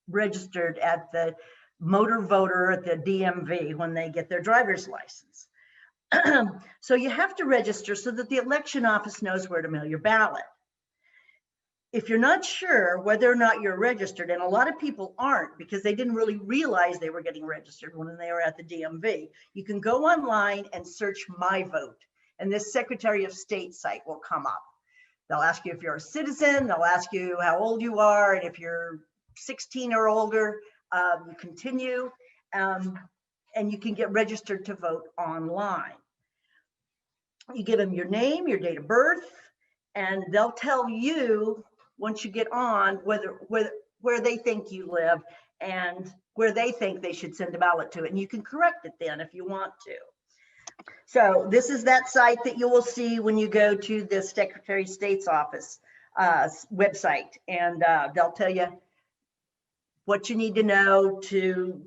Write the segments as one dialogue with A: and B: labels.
A: registered at the motor voter at the DMV when they get their driver's license. So you have to register so that the election office knows where to mail your ballot. If you're not sure whether or not you're registered, and a lot of people aren't because they didn't really realize they were getting registered when they were at the DMV, you can go online and search My Vote, and this Secretary of State site will come up. They'll ask you if you're a citizen, they'll ask you how old you are, and if you're 16 or older, you continue, and you can get registered to vote online. You give them your name, your date of birth, and they'll tell you once you get on where they think you live and where they think they should send a ballot to, and you can correct it then if you want to. So this is that site that you will see when you go to the Secretary of State's office website, and they'll tell you what you need to know to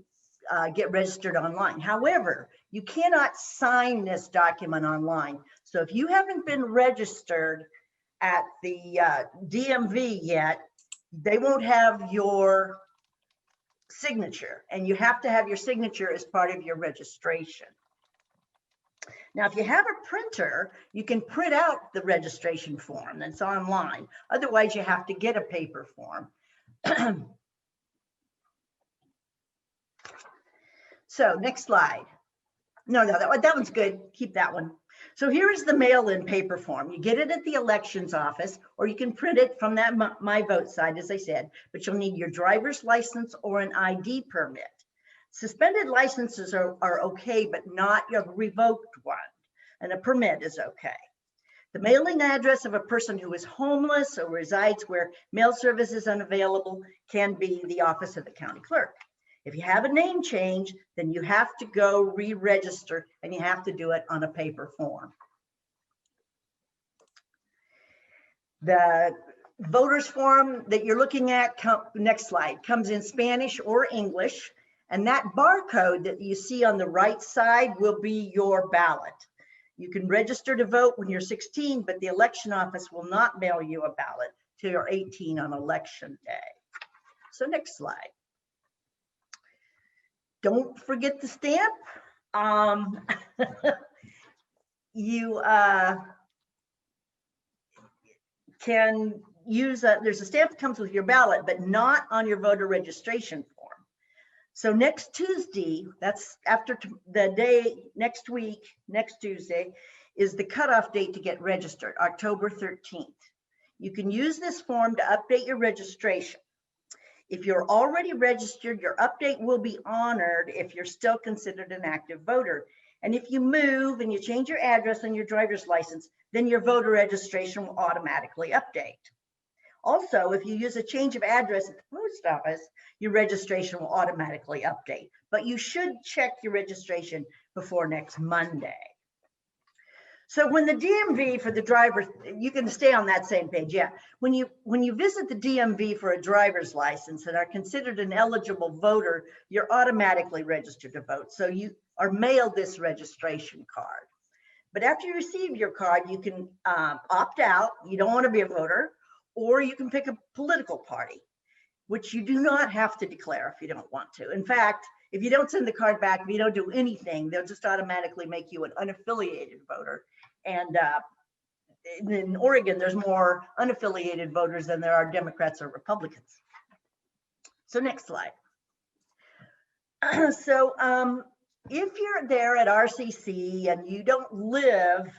A: get registered online. However, you cannot sign this document online. So if you haven't been registered at the DMV yet, they won't have your signature, and you have to have your signature as part of your registration. Now, if you have a printer, you can print out the registration form that's online. Otherwise, you have to get a paper form. So next slide. No, that one's good. Keep that one. So here is the mail-in paper form. You get it at the elections office, or you can print it from that My Vote site, as I said, but you'll need your driver's license or an ID permit. Suspended licenses are okay, but not your revoked one, and a permit is okay. The mailing address of a person who is homeless or resides where mail service is unavailable can be the office of the county clerk. If you have a name change, then you have to go re-register, and you have to do it on a paper form. The voters form that you're looking at, next slide, comes in Spanish or English, and that barcode that you see on the right side will be your ballot. You can register to vote when you're 16, but the election office will not mail you a ballot till you're 18 on election day. So next slide. Don't forget the stamp. You can use there's a stamp that comes with your ballot, but not on your voter registration form. So next Tuesday, that's after the day next week, next Tuesday, is the cutoff date to get registered, October 13th. You can use this form to update your registration. If you're already registered, your update will be honored if you're still considered an active voter. And if you move and you change your address on your driver's license, then your voter registration will automatically update. Also, if you use a change of address at the post office, your registration will automatically update. But you should check your registration before next Monday. So when the DMV for the driver, you can stay on that same page, yeah. When you visit the DMV for a driver's license and are considered an eligible voter, you're automatically registered to vote. So you are mailed this registration card. But after you receive your card, you can opt out, you don't want to be a voter, or you can pick a political party, which you do not have to declare if you don't want to. In fact, if you don't send the card back, if you don't do anything, they'll just automatically make you an unaffiliated voter. And in Oregon, there's more unaffiliated voters than there are Democrats or Republicans. So next slide. So if you're there at RCC and you don't live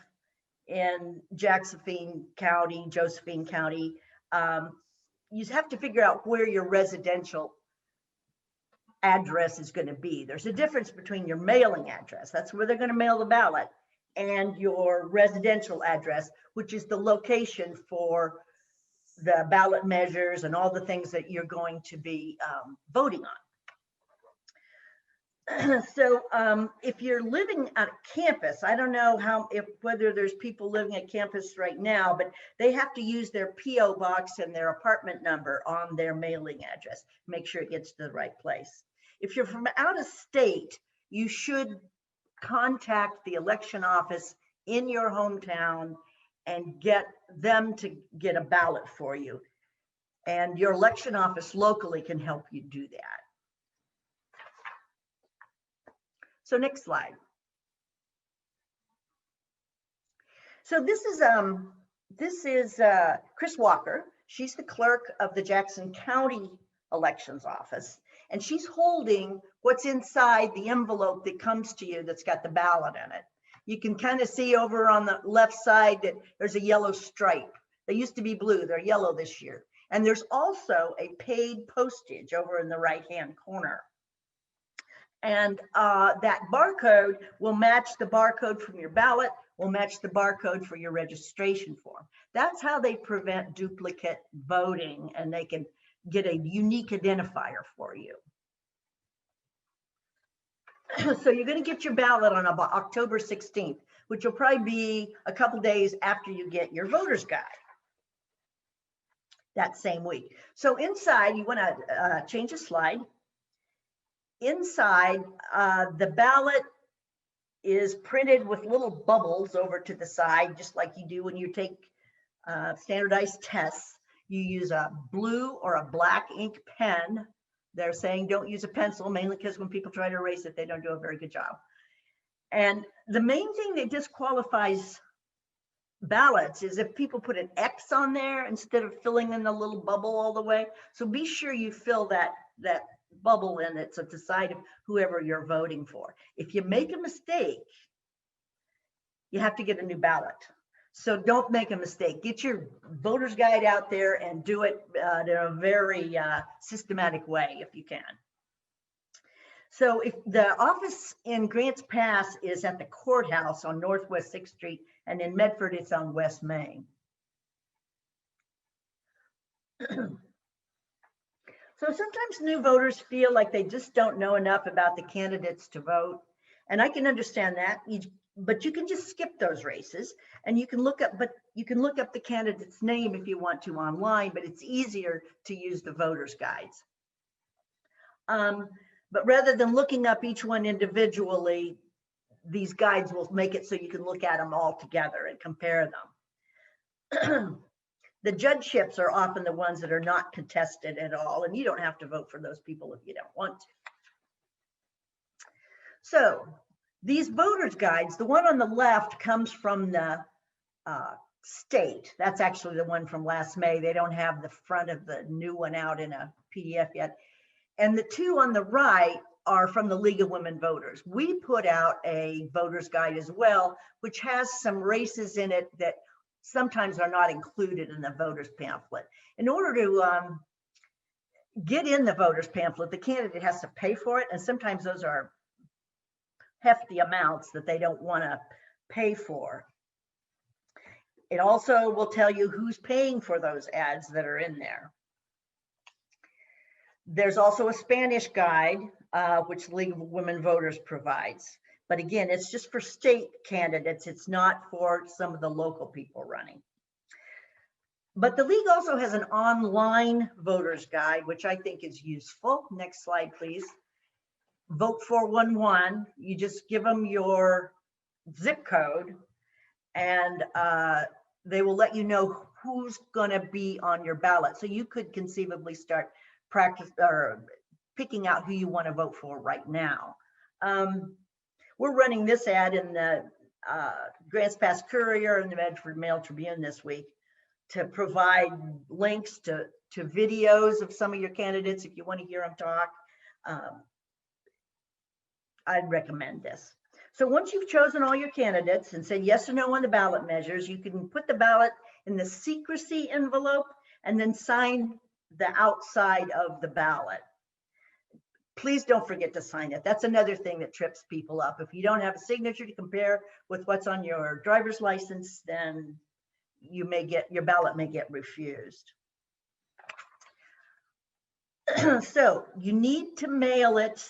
A: in Josephine County, you have to figure out where your residential address is going to be. There's a difference between your mailing address, that's where they're going to mail the ballot, and your residential address, which is the location for the ballot measures and all the things that you're going to be voting on. So if you're living at campus, I don't know whether there's people living at campus right now, but they have to use their PO box and their apartment number on their mailing address, make sure it gets to the right place. If you're from out of state, you should contact the election office in your hometown and get them to get a ballot for you. And your election office locally can help you do that. So next slide. So this is Chris Walker. She's the clerk of the Jackson County Elections Office, and she's holding what's inside the envelope that comes to you that's got the ballot in it. You can kind of see over on the left side that there's a yellow stripe. They used to be blue, they're yellow this year. And there's also a paid postage over in the right-hand corner. And that barcode will match the barcode from your ballot, will match the barcode for your registration form. That's how they prevent duplicate voting, and they can get a unique identifier for you. So you're going to get your ballot on about October 16th, which will probably be a couple days after you get your voter's guide that same week. So inside, you want to change a slide. Inside, the ballot is printed with little bubbles over to the side, just like you do when you take standardized tests. You use a blue or a black ink pen. They're saying don't use a pencil, mainly because when people try to erase it, they don't do a very good job. And the main thing that disqualifies ballots is if people put an X on there instead of filling in the little bubble all the way. So be sure you fill that bubble in it to decide whoever you're voting for. If you make a mistake, you have to get a new ballot. So don't make a mistake. Get your voter's guide out there and do it in a very systematic way if you can. So if the office in Grants Pass is at the courthouse on Northwest 6th Street, and in Medford it's on West Main. So sometimes new voters feel like they just don't know enough about the candidates to vote. And I can understand that, but you can just skip those races and you can look up the candidate's name if you want to online, but it's easier to use the voter's guides. But rather than looking up each one individually, these guides will make it so you can look at them all together and compare them. The judgeships are often the ones that are not contested at all, and you don't have to vote for those people if you don't want to. So these voters guides, the one on the left comes from the state. That's actually the one from last May. They don't have the front of the new one out in a PDF yet. And the two on the right are from the League of Women Voters. We put out a voter's guide as well, which has some races in it that sometimes are not included in the voter's pamphlet. In order to get in the voter's pamphlet, the candidate has to pay for it, and sometimes those are hefty amounts that they don't want to pay for. It also will tell you who's paying for those ads that are in there. There's also a Spanish guide, which the League of Women Voters provides. But again, it's just for state candidates. It's not for some of the local people running. But the League also has an online voters guide, which I think is useful. Next slide, please. Vote 411. You just give them your zip code and they will let you know who's going to be on your ballot. So you could conceivably start practice or picking out who you want to vote for right now. We're running this ad in the Grants Pass Courier and the Medford Mail Tribune this week to provide links to videos of some of your candidates if you want to hear them talk. I'd recommend this. So once you've chosen all your candidates and said yes or no on the ballot measures, you can put the ballot in the secrecy envelope and then sign the outside of the ballot. Please don't forget to sign it. That's another thing that trips people up. If you don't have a signature to compare with what's on your driver's license, then you may get, your ballot may get refused. So you need to mail it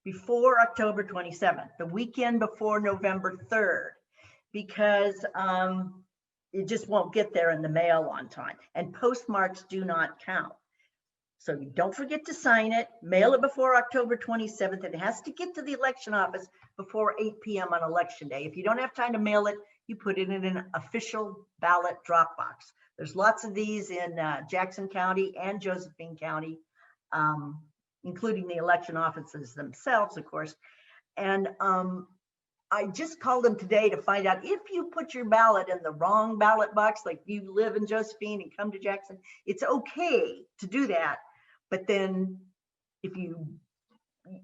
A: before October 27th, the weekend before November 3rd, because it just won't get there in the mail on time, and postmarks do not count. So don't forget to sign it, mail it before October 27th. It has to get to the election office before 8 p.m. on election day. If you don't have time to mail it, you put it in an official ballot drop box. There's lots of these in Jackson County and Josephine County, including the election offices themselves, of course. And I just called them today to find out if you put your ballot in the wrong ballot box, like you live in Josephine and come to Jackson, it's okay to do that. But then if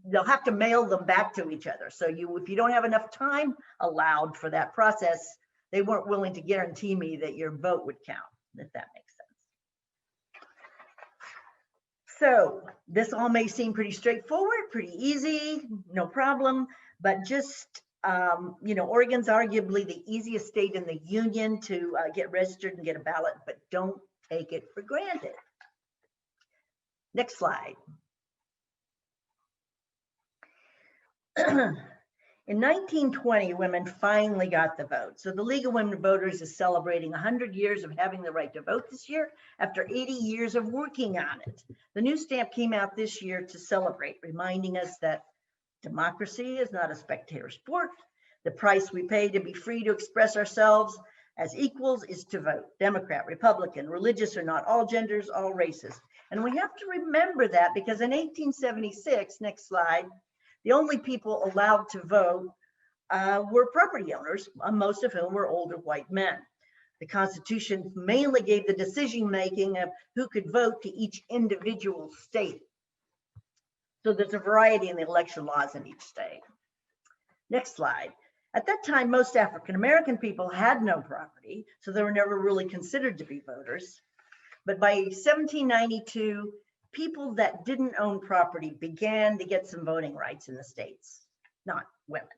A: they'll have to mail them back to each other. So if you don't have enough time allowed for that process, they weren't willing to guarantee me that your vote would count, if that makes sense. So this all may seem pretty straightforward, pretty easy, no problem, but just, Oregon's arguably the easiest state in the union to get registered and get a ballot, but don't take it for granted. Next slide. In 1920, women finally got the vote. So the League of Women Voters is celebrating 100 years of having the right to vote this year after 80 years of working on it. The new stamp came out this year to celebrate, reminding us that democracy is not a spectator sport. The price we pay to be free to express ourselves as equals is to vote. Democrat, Republican, religious or not, all genders, all races. And we have to remember that because in 1876, next slide, the only people allowed to vote were property owners, most of whom were older white men. The Constitution mainly gave the decision-making of who could vote to each individual state. So there's a variety in the election laws in each state. Next slide. At that time, most African-American people had no property, so they were never really considered to be voters. But by 1792, people that didn't own property began to get some voting rights in the states, not women.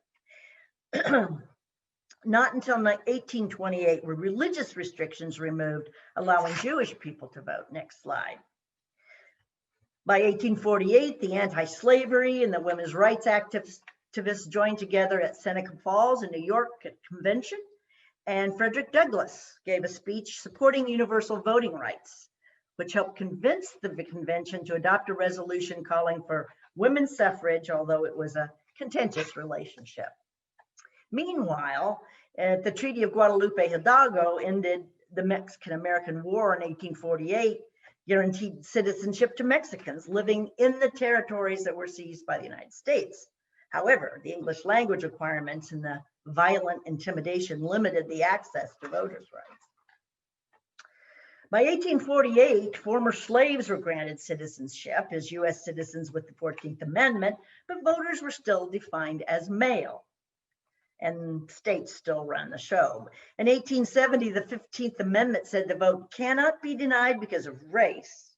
A: Not until 1828 were religious restrictions removed, allowing Jewish people to vote. Next slide. By 1848, the anti-slavery and the women's rights activists joined together at Seneca Falls in New York at convention, and Frederick Douglass gave a speech supporting universal voting rights, which helped convince the convention to adopt a resolution calling for women's suffrage, although it was a contentious relationship. Meanwhile, the Treaty of Guadalupe Hidalgo ended the Mexican-American War in 1848, guaranteed citizenship to Mexicans living in the territories that were seized by the United States. However, the English language requirements and the violent intimidation limited the access to voters' rights. By 1848, former slaves were granted citizenship as U.S. citizens with the 14th Amendment, but voters were still defined as male, and states still run the show. In 1870, the 15th Amendment said the vote cannot be denied because of race,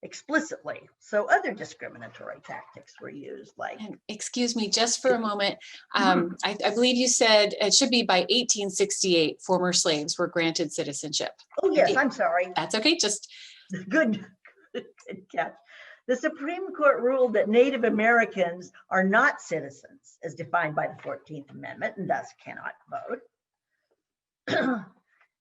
A: explicitly. So other discriminatory tactics were used, like—
B: And excuse me, just for a moment. I believe you said it should be by 1868, former slaves were granted citizenship.
A: Oh yes, I'm sorry.
B: That's okay, just—
A: Good catch. The Supreme Court ruled that Native Americans are not citizens as defined by the 14th Amendment and thus cannot vote.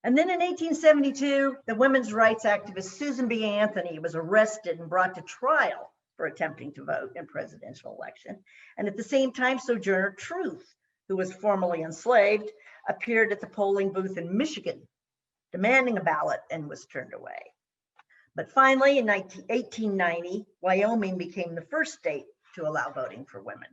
A: And then in 1872, the women's rights activist Susan B. Anthony was arrested and brought to trial for attempting to vote in presidential election. And at the same time, Sojourner Truth, who was formerly enslaved, appeared at the polling booth in Michigan, demanding a ballot, and was turned away. But finally, in 1890, Wyoming became the first state to allow voting for women.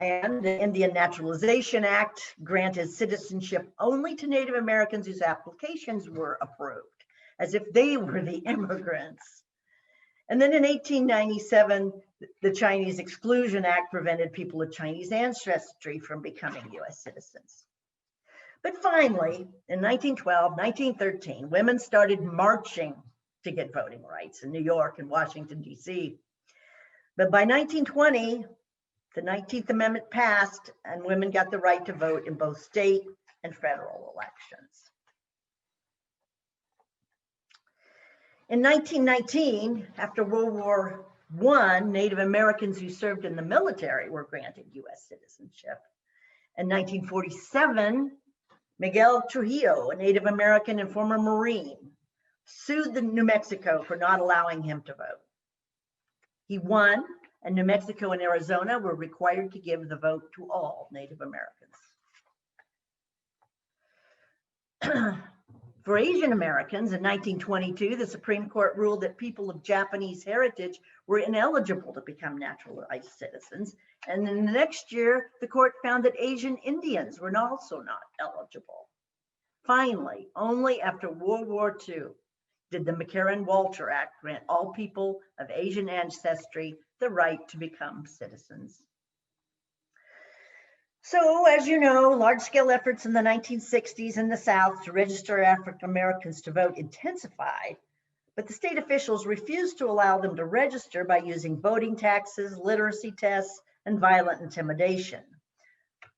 A: And the Indian Naturalization Act granted citizenship only to Native Americans whose applications were approved, as if they were the immigrants. And then in 1897, the Chinese Exclusion Act prevented people with Chinese ancestry from becoming US citizens. But finally, in 1912, 1913, women started marching to get voting rights in New York and Washington, D.C. But by 1920, the 19th Amendment passed and women got the right to vote in both state and federal elections. In 1919, after World War I, Native Americans who served in the military were granted US citizenship. In 1947, Miguel Trujillo, a Native American and former Marine, sued the New Mexico for not allowing him to vote. He won, and New Mexico and Arizona were required to give the vote to all Native Americans. For Asian Americans in 1922, the Supreme Court ruled that people of Japanese heritage were ineligible to become naturalized citizens. And then the next year, the court found that Asian Indians were also not eligible. Finally, only after World War II did the McCarran-Walter Act grant all people of Asian ancestry the right to become citizens. So, as you know, large-scale efforts in the 1960s in the South to register African Americans to vote intensified, but the state officials refused to allow them to register by using voting taxes, literacy tests, and violent intimidation.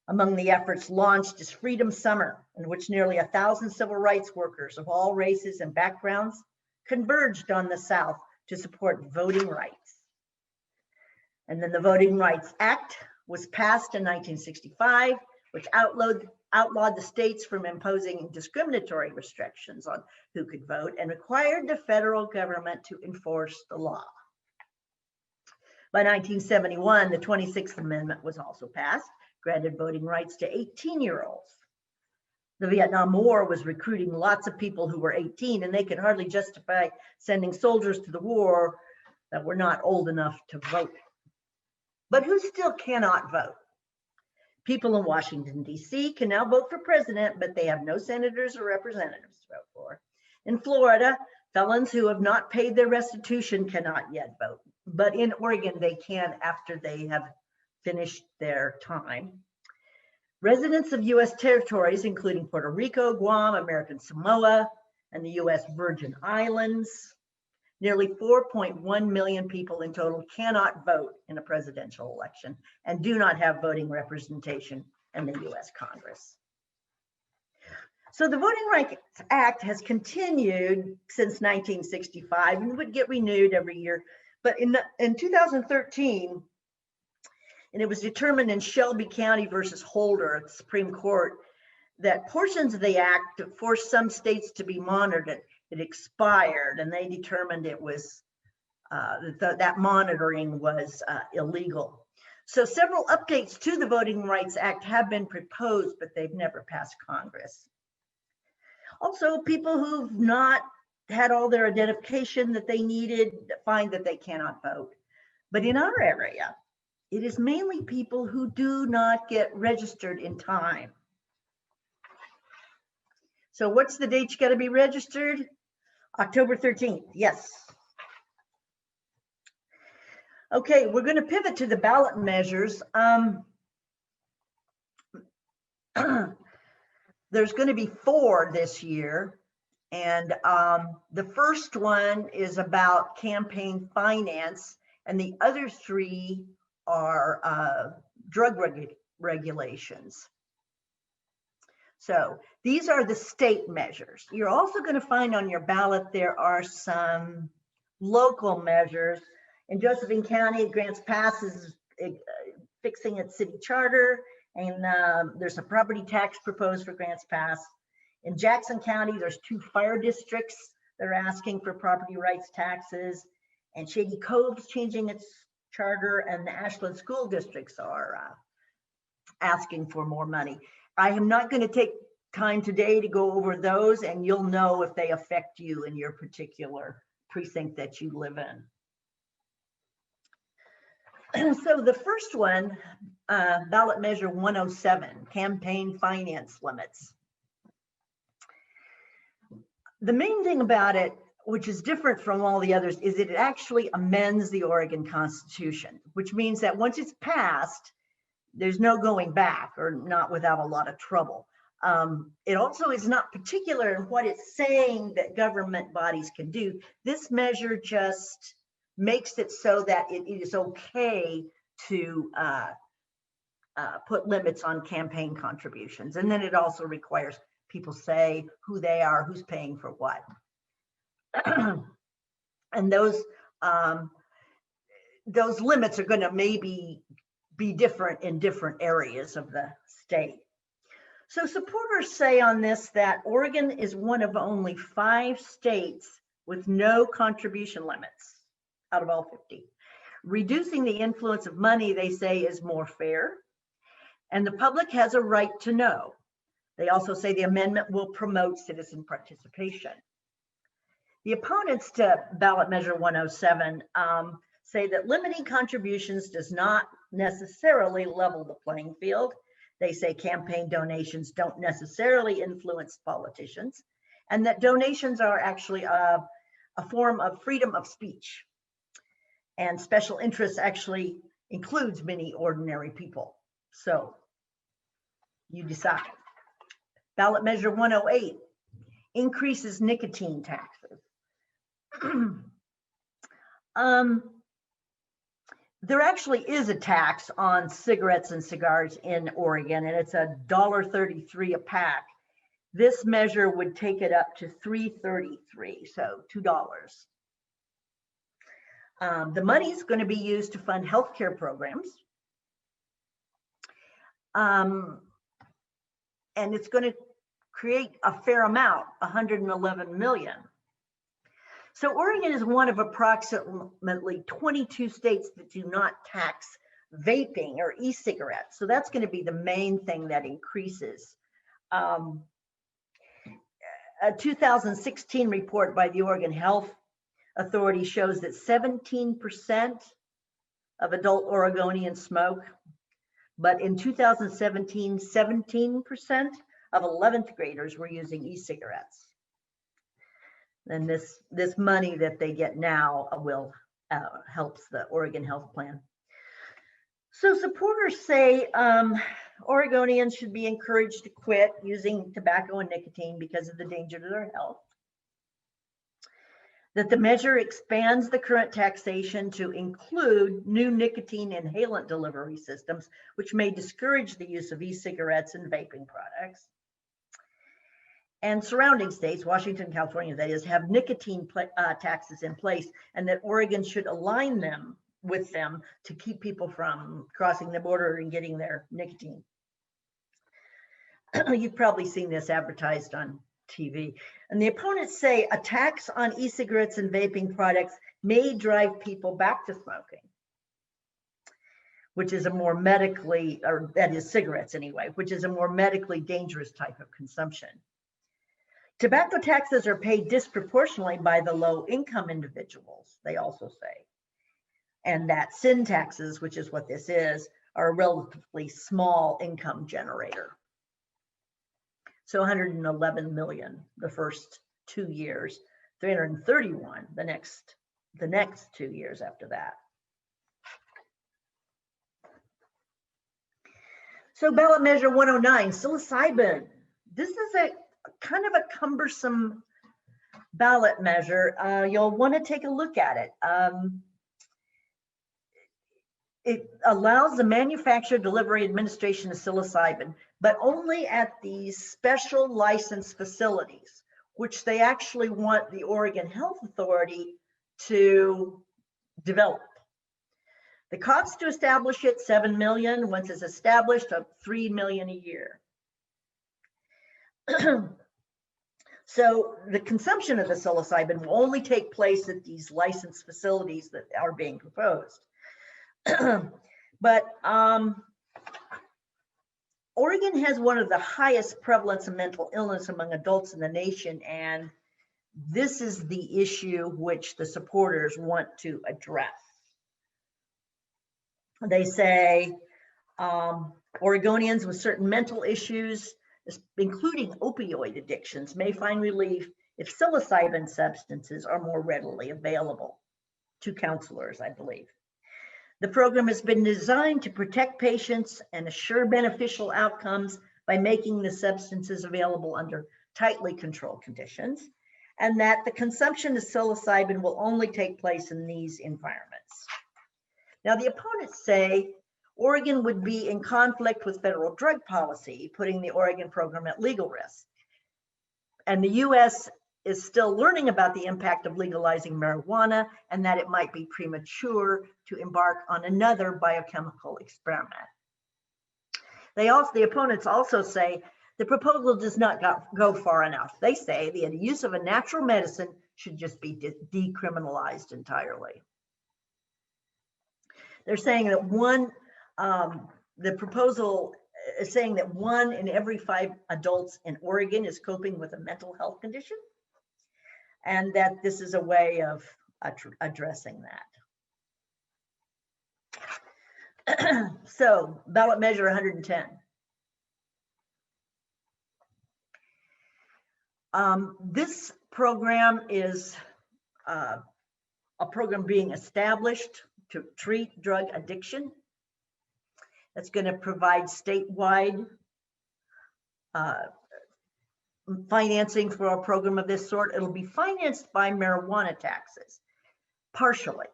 A: Among the efforts launched is Freedom Summer, in which nearly 1,000 civil rights workers of all races and backgrounds converged on the South to support voting rights. And then the Voting Rights Act was passed in 1965, which outlawed the states from imposing discriminatory restrictions on who could vote and required the federal government to enforce the law. By 1971, the 26th Amendment was also passed, granted voting rights to 18-year-olds. The Vietnam War was recruiting lots of people who were 18, and they could hardly justify sending soldiers to the war that were not old enough to vote. But who still cannot vote? People in Washington, D.C. can now vote for president, but they have no senators or representatives to vote for. In Florida, felons who have not paid their restitution cannot yet vote. But in Oregon, they can after they have finished their time. Residents of U.S. territories, including Puerto Rico, Guam, American Samoa, and the U.S. Virgin Islands, nearly 4.1 million people in total cannot vote in a presidential election and do not have voting representation in the U.S. Congress. So the Voting Rights Act has continued since 1965 and would get renewed every year. But in 2013, and it was determined in Shelby County versus Holder at the Supreme Court that portions of the act that forced some states to be monitored, it expired, and they determined it was that monitoring was illegal. So several updates to the Voting Rights Act have been proposed, but they've never passed Congress. Also, people who've not had all their identification that they needed find that they cannot vote. But in our area, it is mainly people who do not get registered in time. So what's the date you got to be registered? October 13th, yes. Okay, we're going to pivot to the ballot measures. There's going to be 4 this year. And the first one is about campaign finance, and the other 3 are drug regulations. So these are the state measures. You're also going to find on your ballot there are some local measures. In Josephine County, Grants Pass is fixing its city charter, and there's a property tax proposed for Grants Pass. In Jackson County, there's 2 fire districts that are asking for property rights taxes, and Shady Cove's changing its charter, and the Ashland school districts are asking for more money. I am not going to take time today to go over those, and you'll know if they affect you in your particular precinct that you live in. So the first one, ballot measure 107, campaign finance limits. The main thing about it, which is different from all the others, is it actually amends the Oregon Constitution, which means that once it's passed, there's no going back, or not without a lot of trouble. It also is not particular in what it's saying that government bodies can do. This measure just makes it so that it is okay to put limits on campaign contributions. And then it also requires people say who they are, who's paying for what. And those limits are going to maybe be different in different areas of the state. So supporters say on this that Oregon is one of only 5 states with no contribution limits out of all 50. Reducing the influence of money, they say, is more fair, and the public has a right to know. They also say the amendment will promote citizen participation. The opponents to ballot measure 107 say that limiting contributions does not necessarily level the playing field. They say campaign donations don't necessarily influence politicians, and that donations are actually a form of freedom of speech. And special interests actually includes many ordinary people. So you decide. Ballot measure 108 increases nicotine taxes. There actually is a tax on cigarettes and cigars in Oregon, and it's $1.33 a pack. This measure would take it up to $3.33, so $2. The money is going to be used to fund healthcare programs. And it's going to create a fair amount, 111 million. So Oregon is one of approximately 22 states that do not tax vaping or e-cigarettes. So that's going to be the main thing that increases. A 2016 report by the Oregon Health Authority shows that 17% of adult Oregonians smoke, but in 2017, 17% of 11th graders were using e-cigarettes. And this money that they get now will helps the Oregon Health Plan. So supporters say Oregonians should be encouraged to quit using tobacco and nicotine because of the danger to their health. That the measure expands the current taxation to include new nicotine inhalant delivery systems, which may discourage the use of e-cigarettes and vaping products. And surrounding states, Washington, California, that is, have nicotine taxes in place, and that Oregon should align them with them to keep people from crossing the border and getting their nicotine. You've probably seen this advertised on TV. And the opponents say a tax on e-cigarettes and vaping products may drive people back to smoking, which is a more medically, or that is cigarettes anyway, which is a more medically dangerous type of consumption. Tobacco taxes are paid disproportionately by the low-income individuals, they also say. And that sin taxes, which is what this is, are a relatively small income generator. So 111 million the first 2 years, 331 the next 2 years after that. So ballot measure 109, psilocybin. This is a kind of a cumbersome ballot measure. You'll want to take a look at it. It allows the manufacture, delivery, administration of psilocybin, but only at these special licensed facilities, which they actually want the Oregon Health Authority to develop. The cost to establish it, $7 million. Once it's established, $3 million a year. So the consumption of the psilocybin will only take place at these licensed facilities that are being proposed. But Oregon has one of the highest prevalence of mental illness among adults in the nation, and this is the issue which the supporters want to address. They say Oregonians with certain mental issues, including opioid addictions, may find relief if psilocybin substances are more readily available to counselors, I believe. The program has been designed to protect patients and assure beneficial outcomes by making the substances available under tightly controlled conditions, and that the consumption of psilocybin will only take place in these environments. Now, the opponents say Oregon would be in conflict with federal drug policy, putting the Oregon program at legal risk. And the US is still learning about the impact of legalizing marijuana and that it might be premature to embark on another biochemical experiment. The opponents also say the proposal does not go far enough. They say the use of a natural medicine should just be decriminalized entirely. They're saying that the proposal saying that 1 in every 5 adults in Oregon is coping with a mental health condition, and that this is a way of addressing that. So ballot measure 110. This program is a program being established to treat drug addiction. That's going to provide statewide financing for a program of this sort. It'll be financed by marijuana taxes, partially.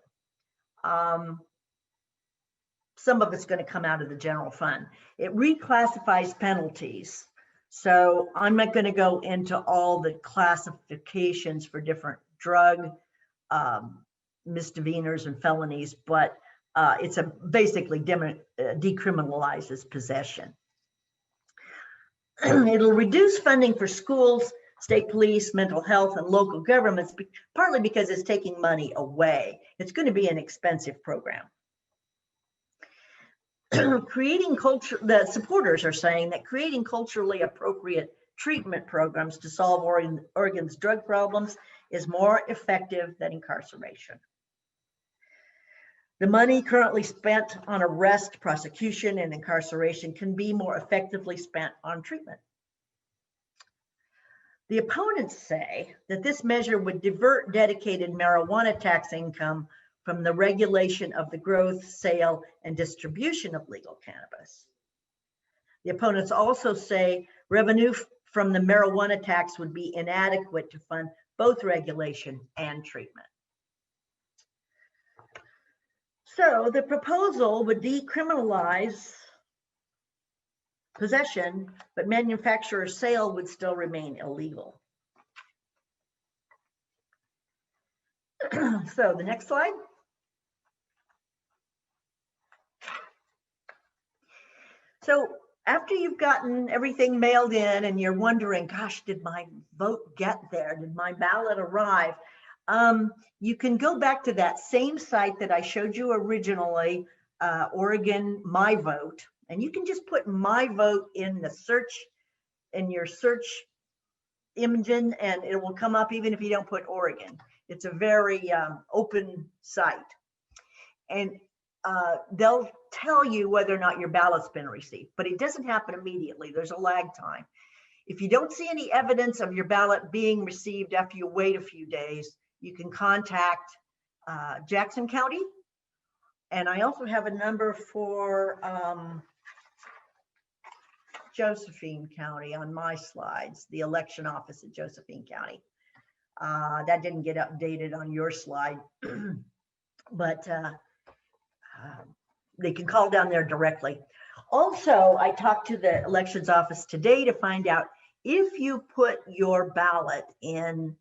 A: Some of it's going to come out of the general fund. It reclassifies penalties. So I'm not going to go into all the classifications for different drug misdemeanors and felonies, but it's basically decriminalizes possession. It'll reduce funding for schools, state police, mental health, and local governments, partly because it's taking money away. It's going to be an expensive program. Creating culture, the supporters are saying that creating culturally appropriate treatment programs to solve Oregon's drug problems is more effective than incarceration. The money currently spent on arrest, prosecution, and incarceration can be more effectively spent on treatment. The opponents say that this measure would divert dedicated marijuana tax income from the regulation of the growth, sale, and distribution of legal cannabis. The opponents also say revenue from the marijuana tax would be inadequate to fund both regulation and treatment. So the proposal would decriminalize possession, but manufacture or sale would still remain illegal. So the next slide. So after you've gotten everything mailed in and you're wondering, gosh, did my vote get there? Did my ballot arrive? You can go back to that same site that I showed you originally, Oregon My Vote, and you can just put My Vote in the search, in your search engine, and it will come up even if you don't put Oregon. It's a very open site. And they'll tell you whether or not your ballot's been received, but it doesn't happen immediately. There's a lag time. If you don't see any evidence of your ballot being received after you wait a few days, you can contact Jackson County. And I also have a number for Josephine County on my slides, the election office at Josephine County. That didn't get updated on your slide, but they can call down there directly. Also, I talked to the elections office today to find out if you put your ballot in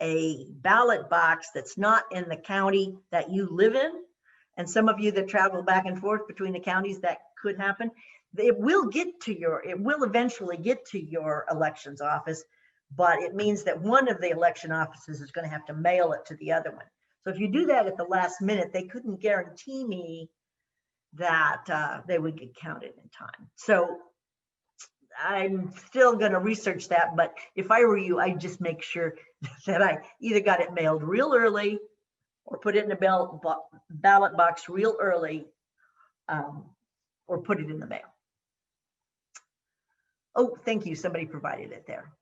A: a ballot box that's not in the county that you live in, and some of you that travel back and forth between the counties, that could happen. It will eventually get to your elections office, but it means that one of the election offices is going to have to mail it to the other one. So if you do that at the last minute, they couldn't guarantee me that they would get counted in time. So I'm still going to research that, but if I were you, I'd just make sure that I either got it mailed real early or put it in a ballot box real early, or put it in the mail. Oh, thank you. Somebody provided it there.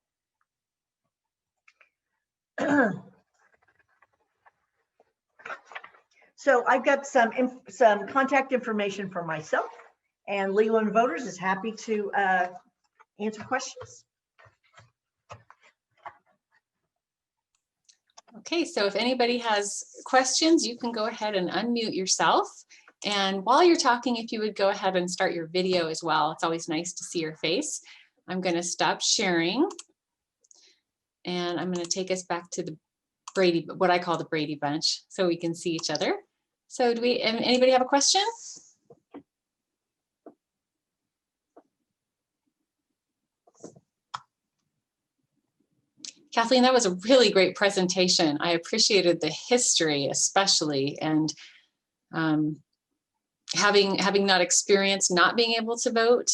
A: So I've got some contact information for myself, and Leland Voters is happy to answer questions.
B: Okay, so if anybody has questions, you can go ahead and unmute yourself. And while you're talking, if you would go ahead and start your video as well. It's always nice to see your face. I'm going to stop sharing. And I'm going to take us back to the Brady, what I call the Brady Bunch, so we can see each other. So do anybody have a question? Kathleen, that was a really great presentation. I appreciated the history especially, and having not experienced not being able to vote,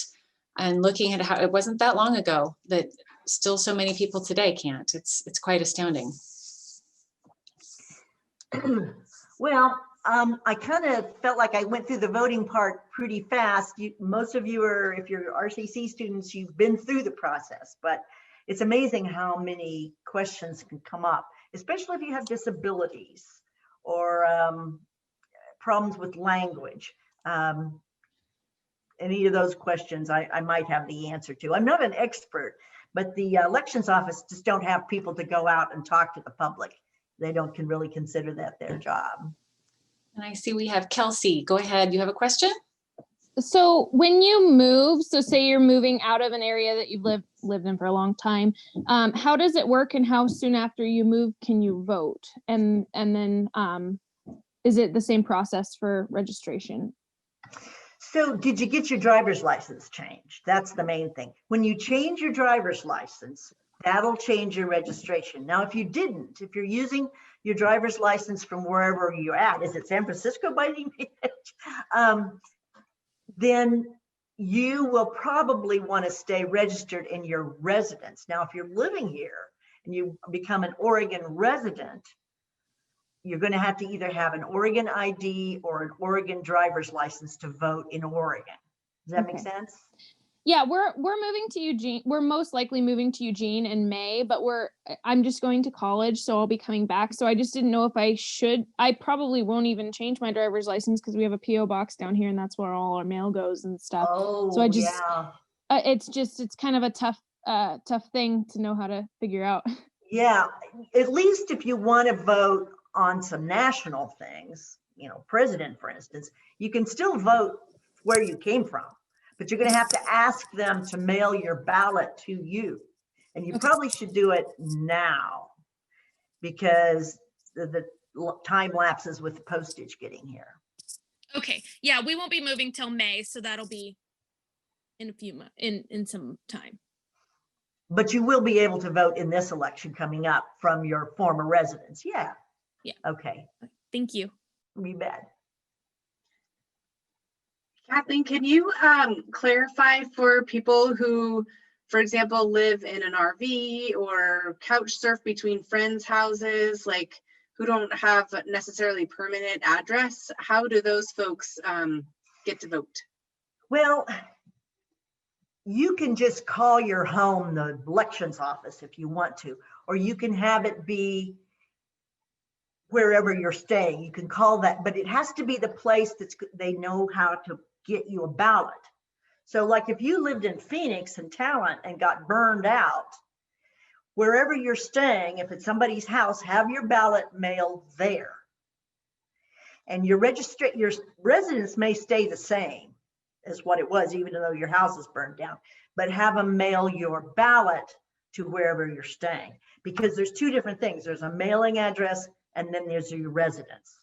B: and looking at how it wasn't that long ago that still so many people today can't. It's quite astounding.
A: Well, I kind of felt like I went through the voting part pretty fast. Most of you are, if you're RCC students, you've been through the process, but it's amazing how many questions can come up, especially if you have disabilities or problems with language. Any of those questions I might have the answer to. I'm not an expert, but the elections office just don't have people to go out and talk to the public. They can really consider that their job.
B: And I see we have Kelsey. Go ahead. You have a question?
C: So when you move, so say you're moving out of an area that you've lived in for a long time, how does it work, and how soon after you move can you vote? And then is it the same process for registration?
A: So did you get your driver's license changed? That's the main thing. When you change your driver's license, that'll change your registration. Now, if you didn't, if you're using your driver's license from wherever you're at, is it San Francisco by any means? Then you will probably want to stay registered in your residence. Now, if you're living here and you become an Oregon resident, you're going to have to either have an Oregon ID or an Oregon driver's license to vote in Oregon. Does that make sense?
C: Yeah, we're moving to Eugene. We're most likely moving to Eugene in May, but I'm just going to college, so I'll be coming back. So I just didn't know if I should. I probably won't even change my driver's license because we have a PO box down here, and that's where all our mail goes and stuff.
A: Oh,
C: so I just,
A: yeah.
C: It's kind of a tough thing to know how to figure out.
A: Yeah, at least if you want to vote on some national things, president, for instance, you can still vote where you came from. But you're going to have to ask them to mail your ballot to you. And you probably should do it now because the time lapses with the postage getting here.
C: Okay. Yeah, we won't be moving till May, so that'll be in a few months, in some time.
A: But you will be able to vote in this election coming up from your former residence. Yeah.
C: Yeah.
A: Okay.
C: Thank you.
A: You bet.
D: Kathleen, can you clarify for people who, for example, live in an RV or couch surf between friends' houses, like who don't have necessarily permanent address, how do those folks get to vote?
A: Well, you can just call your home the elections office if you want to, or you can have it be wherever you're staying. You can call that, but it has to be the place they know how to get you a ballot. So like if you lived in Phoenix and Talent and got burned out, wherever you're staying, if it's somebody's house, have your ballot mailed there. And your residence may stay the same as what it was, even though your house is burned down, but have them mail your ballot to wherever you're staying, because there's two different things. There's a mailing address and then there's your residence.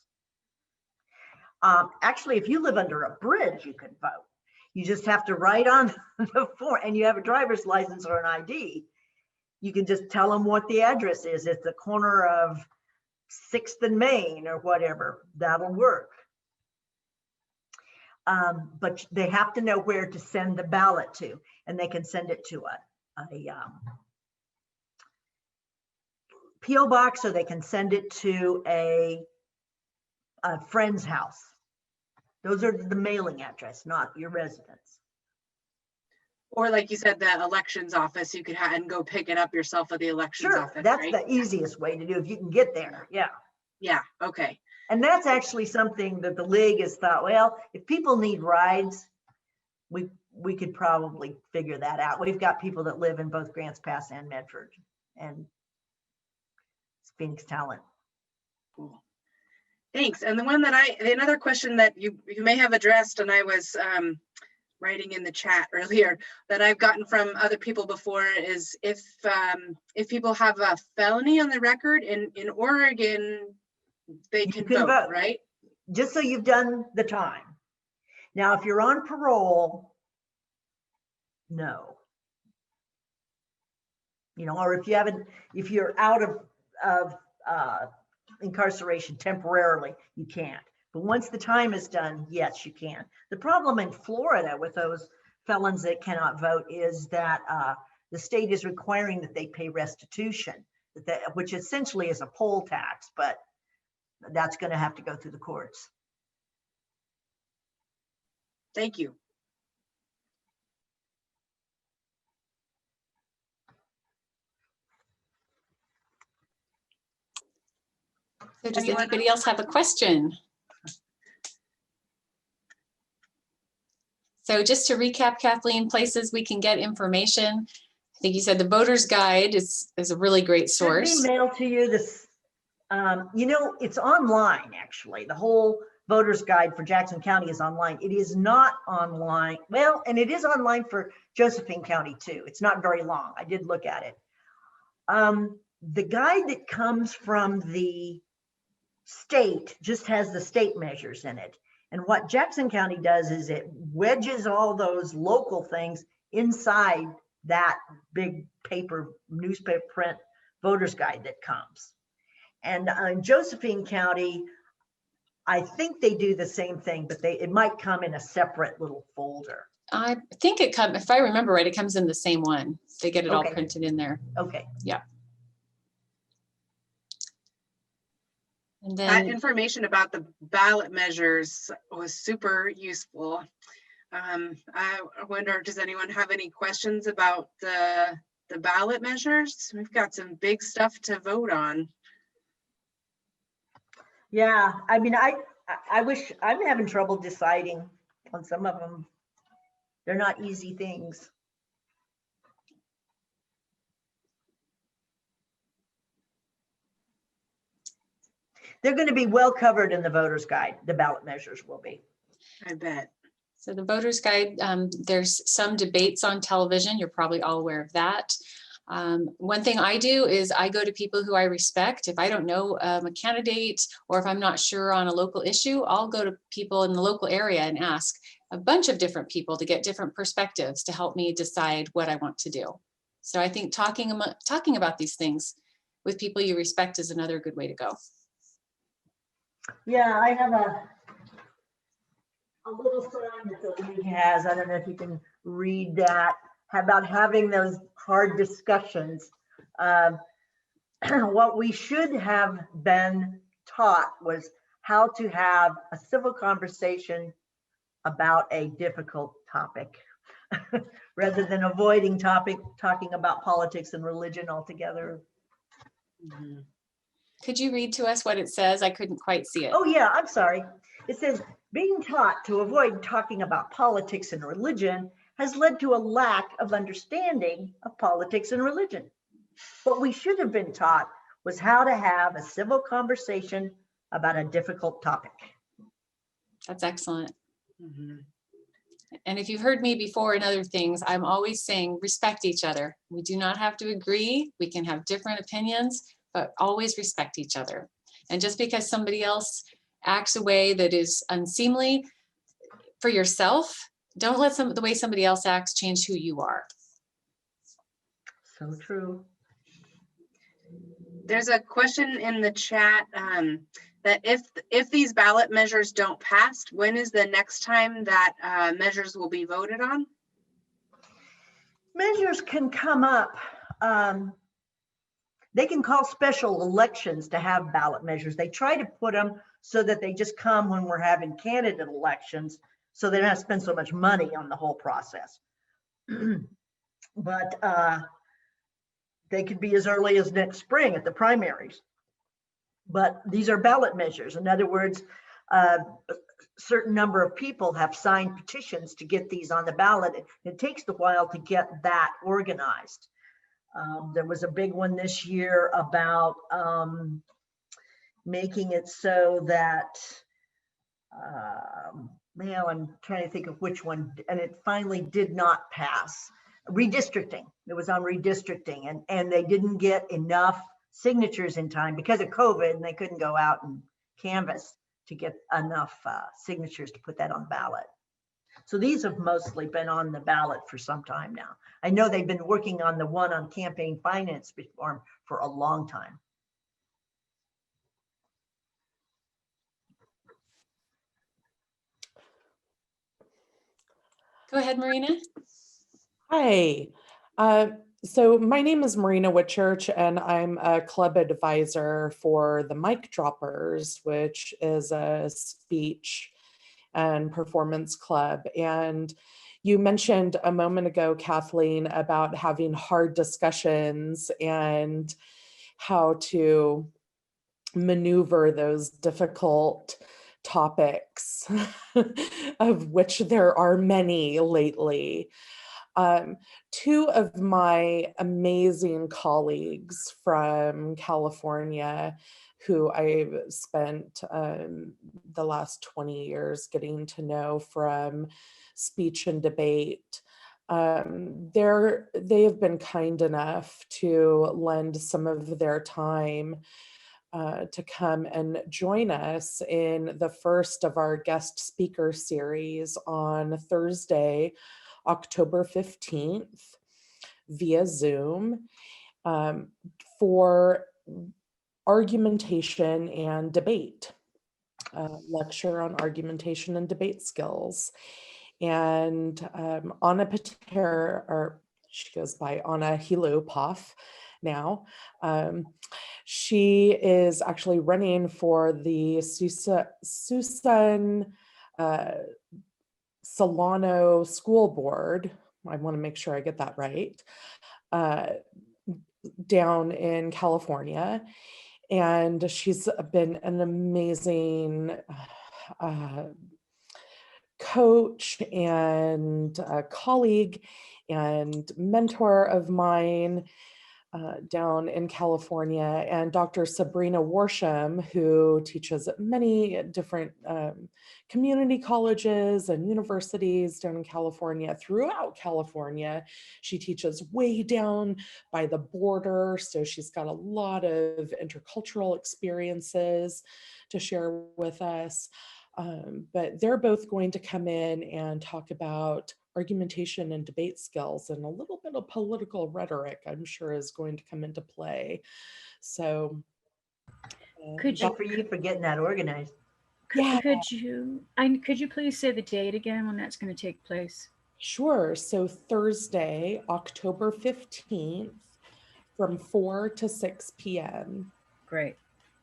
A: Actually, if you live under a bridge, you can vote. You just have to write on the form, and you have a driver's license or an ID. You can just tell them what the address is. It's the corner of 6th and Main or whatever. That'll work. But they have to know where to send the ballot to, and they can send it to a PO box, or they can send it to a friend's house. Those are the mailing address, not your residence.
D: Or like you said, the elections office, you could have and go pick it up yourself at the elections office.
A: That's
D: right?
A: the easiest way to do if you can get there. Yeah.
D: Yeah. Okay.
A: And that's actually something that the league has thought, well, if people need rides, we could probably figure that out. We've got people that live in both Grants Pass and Medford and Phoenix Talent.
D: Cool. Thanks. And another question that you may have addressed, and I was writing in the chat earlier, that I've gotten from other people before, is if people have a felony on the record in Oregon, they can vote, right?
A: Just so you've done the time. Now, if you're on parole, no. Or if you're out of incarceration temporarily, you can't. But once the time is done, yes, you can. The problem in Florida with those felons that cannot vote is that the state is requiring that they pay restitution, which essentially is a poll tax, but that's going to have to go through the courts.
D: Thank you.
B: So does
D: Anyone
B: anybody else have a question? So just to recap, Kathleen, places we can get information. I think you said the voter's guide is a really great source.
A: Should be mailed to you. This, you know, it's online actually. The whole voter's guide for Jackson County is online. It is not online. Well, and it is online for Josephine County too. It's not very long. I did look at it. The guide that comes from the state just has the state measures in it. And what Jackson County does is it wedges all those local things inside that big paper, newspaper print voter's guide that comes. And in Josephine County, I think they do the same thing, but it might come in a separate little folder.
B: I think it comes, if I remember right, it comes in the same one. They get it all
A: Okay.
B: printed in there.
A: Okay.
B: Yeah. And
D: That
B: then
D: information about the ballot measures was super useful. I wonder, does anyone have any questions about the ballot measures? We've got some big stuff to vote on.
A: Yeah, I mean, I wish, I'm having trouble deciding on some of them. They're not easy things. They're going to be well covered in the voter's guide. The ballot measures will be.
D: I bet.
B: so the voter's guide, there's some debates on television. You're probably all aware of that. One thing I do is I go to people who I respect. If I don't know a candidate, or if I'm not sure on a local issue, I'll go to people in the local area and ask a bunch of different people to get different perspectives to help me decide what I want to do. So I think talking about these things with people you respect is another good way to go.
A: Yeah, I have a little sign that the league has. I don't know if you can read that, about having those hard discussions. What we should have been taught was how to have a civil conversation about a difficult topic rather than avoiding talking about politics and religion altogether.
D: Mm-hmm.
B: Could you read to us what it says? I couldn't quite see it.
A: Oh yeah, I'm sorry. It says, being taught to avoid talking about politics and religion has led to a lack of understanding of politics and religion. What we should have been taught was how to have a civil conversation about a difficult topic.
B: That's excellent.
D: Mm-hmm.
B: And if you've heard me before in other things, I'm always saying respect each other. We do not have to agree. We can have different opinions, but always respect each other. And just because somebody else acts a way that is unseemly for yourself, don't let the way somebody else acts change who you are.
A: So true.
D: There's a question in the chat that if these ballot measures don't pass, when is the next time that measures will be voted on?
A: Measures can come up. They can call special elections to have ballot measures. They try to put them so that they just come when we're having candidate elections, so they don't have to spend so much money on the whole process. But they could be as early as next spring at the primaries. But these are ballot measures. In other words, a certain number of people have signed petitions to get these on the ballot. It takes a while to get that organized. There was a big one this year about making it so that, man, I'm trying to think of which one, and it finally did not pass. Redistricting. It was on redistricting, and they didn't get enough signatures in time because of COVID, and they couldn't go out and canvass to get enough signatures to put that on the ballot. So these have mostly been on the ballot for some time now. I know they've been working on the one on campaign finance reform for a long time.
B: Go ahead, Marina.
E: Hi. So my name is Marina Whitchurch, and I'm a club advisor for the Mic Droppers, which is a speech and performance club. And you mentioned a moment ago, Kathleen, about having hard discussions and how to maneuver those difficult topics, of which there are many lately. Two of my amazing colleagues from California, who I've spent the last 20 years getting to know from speech and debate, they have been kind enough to lend some of their time to come and join us in the first of our guest speaker series on Thursday, October 15th via Zoom, for argumentation and debate, lecture on argumentation and debate skills. And Anna Pater, or she goes by Anna Hilopoff now, she is actually running for the Susan Solano School Board. I want to make sure I get that right, down in California. And she's been an amazing coach and colleague and mentor of mine down in California. And Dr. Sabrina Worsham, who teaches at many different community colleges and universities down in California, throughout California. She teaches way down by the border, so she's got a lot of intercultural experiences to share with us. But they're both going to come in and talk about argumentation and debate skills, and a little bit of political rhetoric, I'm sure, is going to come into play. So
A: Good for you for getting that organized.
E: Yeah.
F: Could you please say the date again when that's going to take place?
E: Sure. So Thursday, October 15th from 4 to 6 p.m.
F: Great.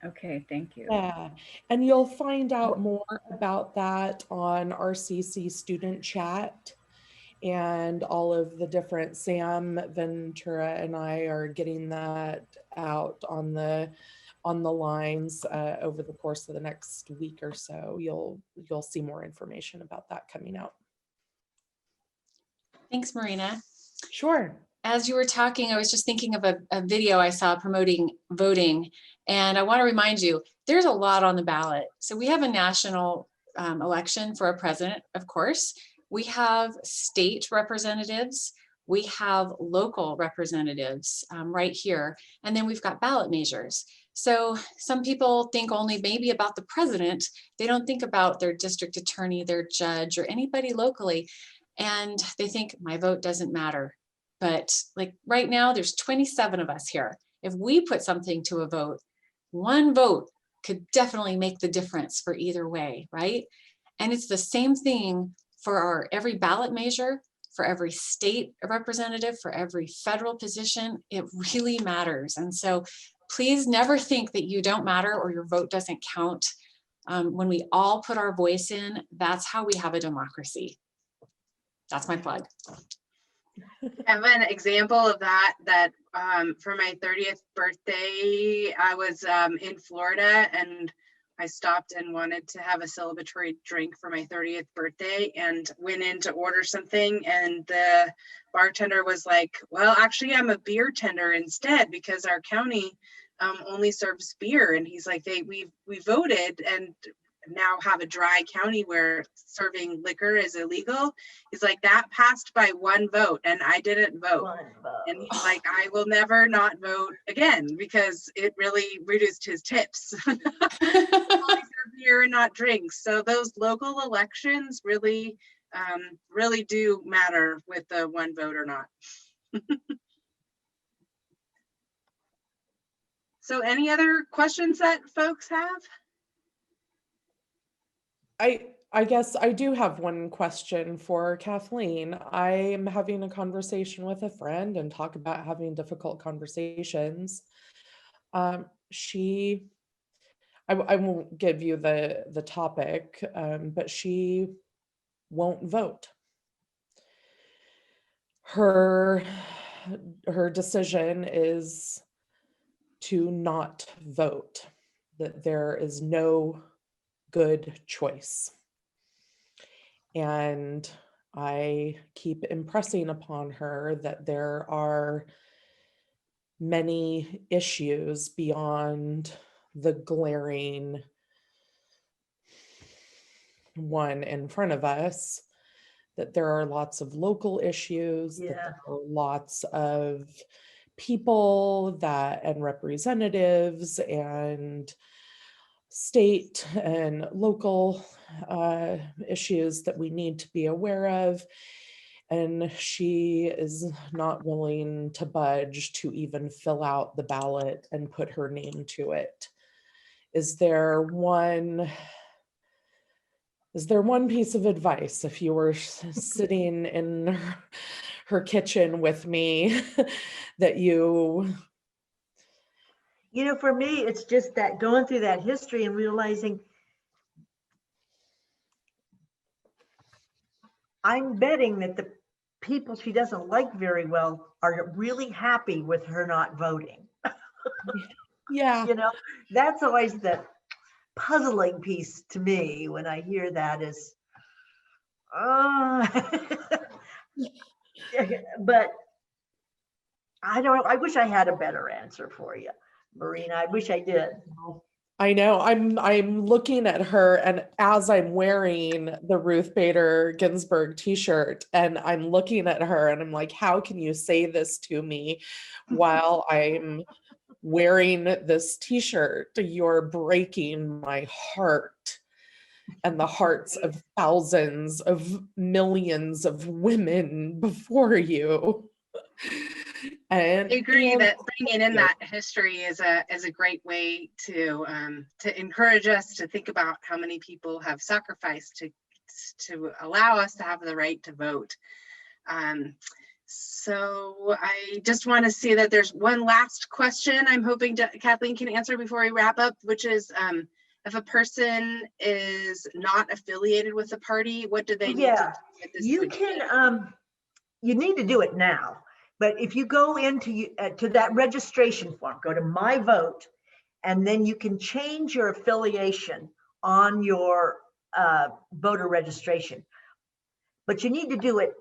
F: Okay, thank you.
E: Yeah, and you'll find out more about that on RCC Student Chat, and all of the different, Sam Ventura and I are getting that out on the lines over the course of the next week or so. You'll see more information about that coming out.
B: Thanks, Marina.
E: Sure.
B: As you were talking, I was just thinking of a video I saw promoting voting. And I want to remind you, there's a lot on the ballot. So we have a national election for a president, of course. We have state representatives. We have local representatives right here. And then we've got ballot measures. So some people think only maybe about the president. They don't think about their district attorney, their judge, or anybody locally. And they think my vote doesn't matter. But like right now, there's 27 of us here. If we put something to a vote, one vote could definitely make the difference for either way, right? And it's the same thing for every ballot measure, for every state representative, for every federal position. It really matters. And so please never think that you don't matter or your vote doesn't count. When we all put our voice in, that's how we have a democracy. That's my plug.
D: I have an example of that for my 30th birthday, I was in Florida, and I stopped and wanted to have a celebratory drink for my 30th birthday, and went in to order something, and the bartender was like, well, actually I'm a beer tender instead, because our county only serves beer. And he's like, we voted and now have a dry county where serving liquor is illegal. He's like, that passed by one vote and I didn't vote. And he's like, I will never not vote again, because it really reduced his tips. Beer and not drinks. So those local elections really really do matter with the one vote or not. So any other questions that folks have?
E: I guess I do have one question for Kathleen. I'm having a conversation with a friend and talk about having difficult conversations. She, I won't give you the topic, but she won't vote. Her decision is to not vote, that there is no good choice. And I keep impressing upon her that there are many issues beyond the glaring one in front of us, that there are lots of local issues, that
A: Yeah.
E: there are lots of people and representatives and state and local issues that we need to be aware of. And she is not willing to budge to even fill out the ballot and put her name to it. Is there one piece of advice, if you were sitting in her kitchen with me, that you...
A: For me, it's just that going through that history and realizing I'm betting that the people she doesn't like very well are really happy with her not voting.
E: Yeah.
A: That's always the puzzling piece to me when I hear that is, but I don't know. I wish I had a better answer for you, Marina. I wish I did.
E: I know. I'm looking at her, and as I'm wearing the Ruth Bader Ginsburg t-shirt, and I'm looking at her and I'm like, how can you say this to me while I'm wearing this t-shirt? You're breaking my heart and the hearts of thousands of millions of women before you. And
D: I agree that bringing in that history is a great way to encourage us to think about how many people have sacrificed to allow us to have the right to vote. So I just want to see that there's one last question I'm hoping Kathleen can answer before we wrap up, which is if a person is not affiliated with the party, what do they need to do at this point?
A: You need to do it now. But if you go into to that registration form, go to My Vote, and then you can change your affiliation on your voter registration. But you need to do it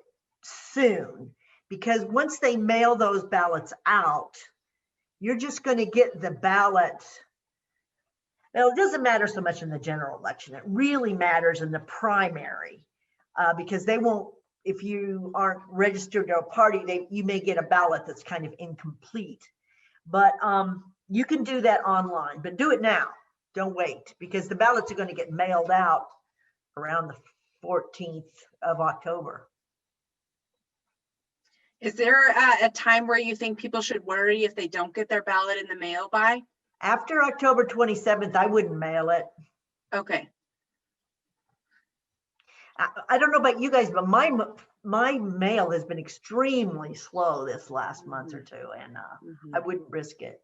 A: soon, because once they mail those ballots out, you're just going to get the ballot. Now, it doesn't matter so much in the general election. It really matters in the primary, because they won't, if you aren't registered to a party, you may get a ballot that's kind of incomplete. But you can do that online, but do it now. Don't wait, because the ballots are going to get mailed out around the 14th of October.
D: Is there a time where you think people should worry if they don't get their ballot in the mail by?
A: After October 27th, I wouldn't mail it.
D: Okay.
A: I don't know about you guys, but my mail has been extremely slow this last month or two, and I wouldn't risk it.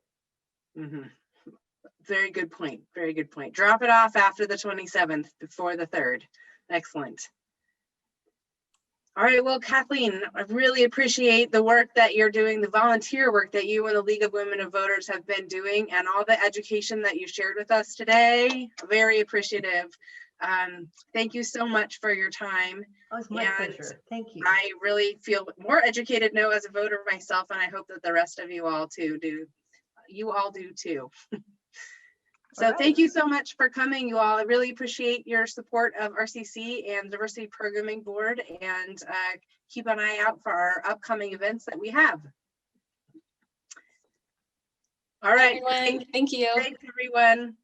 D: Very good point. Very good point. Drop it off after the 27th, before the 3rd. Excellent. All right, well, Kathleen, I really appreciate the work that you're doing, the volunteer work that you and the League of Women of Voters have been doing, and all the education that you shared with us today. Very appreciative. Thank you so much for your time.
A: Oh, it's my pleasure. Thank you.
D: I really feel more educated now as a voter myself, and I hope that the rest of you all too do. You all do too. So thank you so much for coming, you all. I really appreciate your support of RCC and Diversity Programming Board, and keep an eye out for our upcoming events that we have. All right.
B: Everyone, thank you.
D: Thanks, everyone.